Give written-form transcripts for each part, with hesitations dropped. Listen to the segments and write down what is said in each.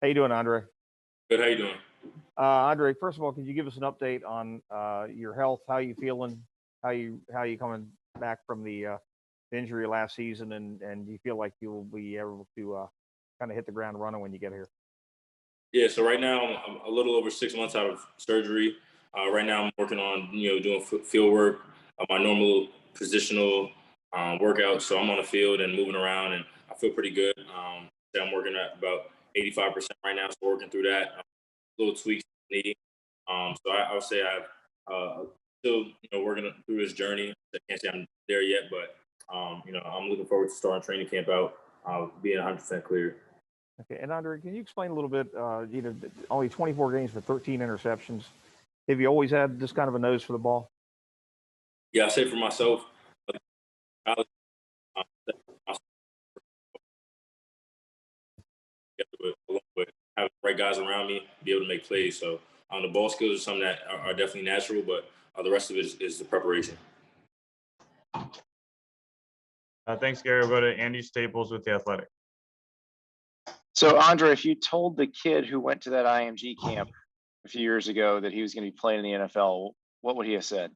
How you doing, Andre? Good. How you doing? Andre, first of all, could you give us an update on your health? How you feeling? How you coming back from the injury last season, and do you feel like you'll be able to kind of hit the ground running when you get here? Yeah. So right now I'm a little over 6 months out of surgery. Right now I'm working on doing field work, my normal positional workouts. So I'm on the field and moving around, and I feel pretty good. I'm working at about 85% right now, so working through that. Little tweaks in the knee. I would say I've still working through this journey. I can't say I'm there yet, but I'm looking forward to starting training camp out, being 100% clear. Okay, and Andre, can you explain a little bit? Only 24 games for 13 interceptions. Have you always had this kind of a nose for the ball? Yeah, I say for myself, college, um, along with having the right guys around me, be able to make plays. So the ball skills are something that are definitely natural, but the rest of it is the preparation. Thanks, Gary. We'll go to Andy Staples with The Athletic. So, Andre, if you told the kid who went to that IMG camp a few years ago that he was going to be playing in the NFL, what would he have said?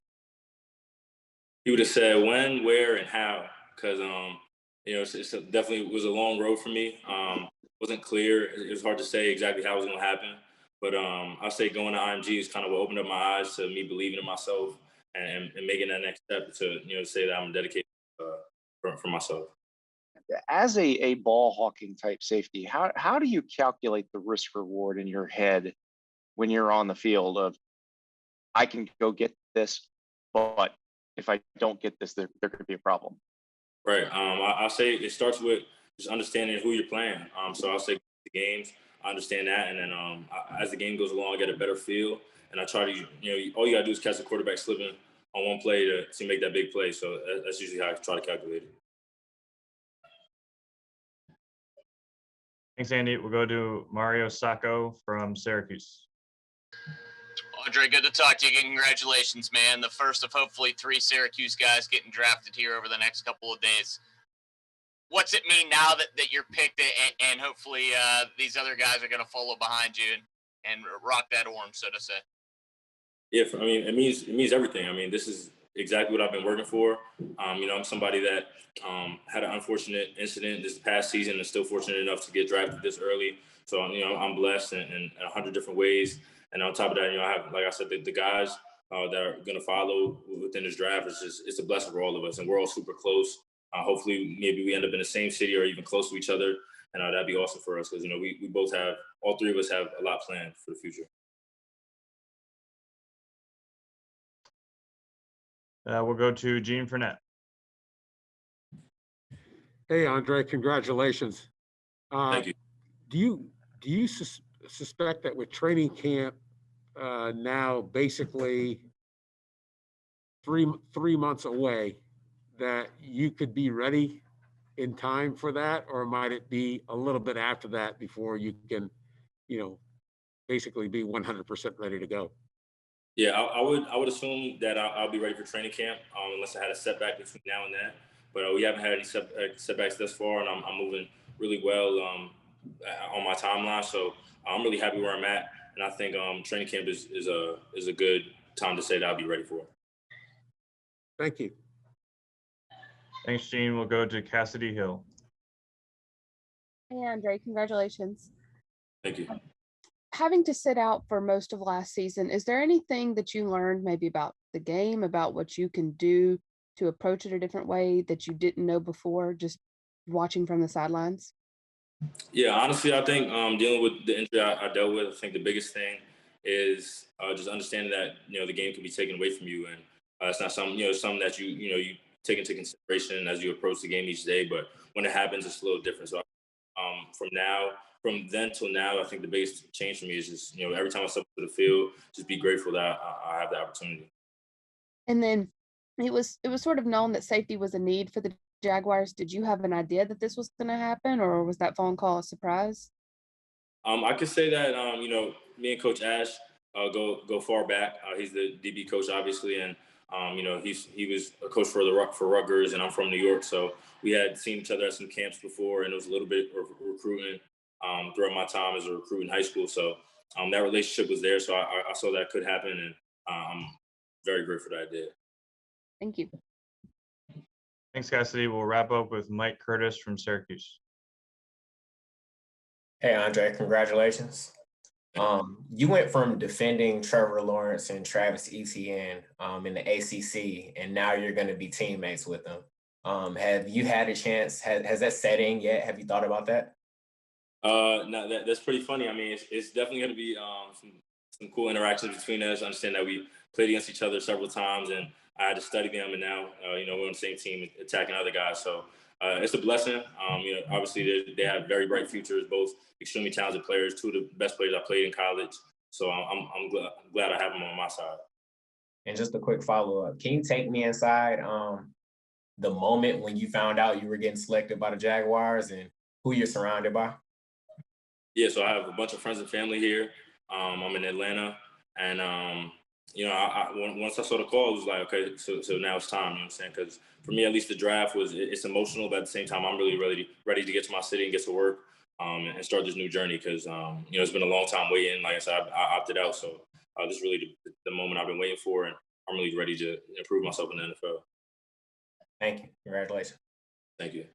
He would have said when, where, and how, because definitely was a long road for me. Wasn't clear. It was hard to say exactly how it was going to happen. But I'll say going to IMG is kind of what opened up my eyes to me believing in myself and making that next step to say that I'm dedicated for myself. As a ball hawking type safety, how do you calculate the risk reward in your head when you're on the field of I can go get this, but if I don't get this, there could be a problem? Right. I'll say it starts with just understanding who you're playing. So I'll say the games, I understand that, and then as the game goes along, I get a better feel, and I try to all you gotta do is catch the quarterback slipping on one play to make that big play. So that's usually how I try to calculate it. Thanks, Andy. We'll go to Mario Sacco from Syracuse. Andre, good to talk to you again. Congratulations, man. The first of hopefully 3 Syracuse guys getting drafted here over the next couple of days. What's it mean now that you're picked and hopefully these other guys are going to follow behind you and rock that orange, so to say? Yeah, it means everything. I mean, this is exactly what I've been working for. I'm somebody that had an unfortunate incident this past season and still fortunate enough to get drafted this early. So, I'm blessed in 100 different ways. And on top of that, I have, like I said, the guys that are going to follow within this draft. It's a blessing for all of us. And we're all super close. Hopefully, maybe we end up in the same city or even close to each other. And that'd be awesome for us because, we both have, all three of us have a lot planned for the future. We'll go to Gene Fournette. Hey, Andre, congratulations. Thank you. Do you suspect that with training camp now basically three months away, that you could be ready in time for that, or might it be a little bit after that before you can, basically be 100% ready to go? Yeah, I would assume that I'll be ready for training camp unless I had a setback between now and then. But we haven't had any setbacks thus far, and I'm moving really well on my timeline. So I'm really happy where I'm at, and I think training camp is a good time to say that I'll be ready for it. Thank you. Thanks, Gene. We'll go to Cassidy Hill. Hey, Andre, congratulations. Thank you. Having to sit out for most of last season, is there anything that you learned maybe about the game, about what you can do to approach it a different way that you didn't know before, just watching from the sidelines? Yeah, honestly, I think dealing with the injury I dealt with, I think the biggest thing is just understanding that the game can be taken away from you, and it's not something that you take into consideration as you approach the game each day. But when it happens, it's a little different. So from then till now, I think the biggest change for me is just every time I step to the field, just be grateful that I have the opportunity. And then it was sort of known that safety was a need for the Jaguars. Did you have an idea that this was going to happen, or was that phone call a surprise? I could say that me and Coach Ash go far back. He's the DB coach, obviously, and he was a coach for Rutgers, and I'm from New York, so we had seen each other at some camps before, and it was a little bit of recruiting. throughout my time as a recruit in high school. So that relationship was there. So I saw that could happen, and I'm very grateful that I did. Thank you. Thanks, Cassidy. We'll wrap up with Mike Curtis from Syracuse. Hey, Andre, congratulations. You went from defending Trevor Lawrence and Travis Etienne in the ACC, and now you're going to be teammates with them. Have you had a chance? Has that set in yet? Have you thought about that? No, that's pretty funny. I mean, it's definitely going to be some cool interactions between us. I understand that we played against each other several times, and I had to study them, and now we're on the same team attacking other guys. So it's a blessing. Obviously they have very bright futures, both extremely talented players, two of the best players I played in college. So I'm glad I have them on my side. And just a quick follow-up. Can you take me inside the moment when you found out you were getting selected by the Jaguars and who you're surrounded by? Yeah, so I have a bunch of friends and family here. I'm in Atlanta, and once I saw the call, it was like, okay, so now it's time. You know what I'm saying? Because for me, at least the draft it's emotional, but at the same time, I'm really ready to get to my city and get to work and start this new journey. Because it's been a long time waiting. Like I said, I opted out, so this is really the moment I've been waiting for, and I'm really ready to improve myself in the NFL. Thank you. Congratulations. Thank you.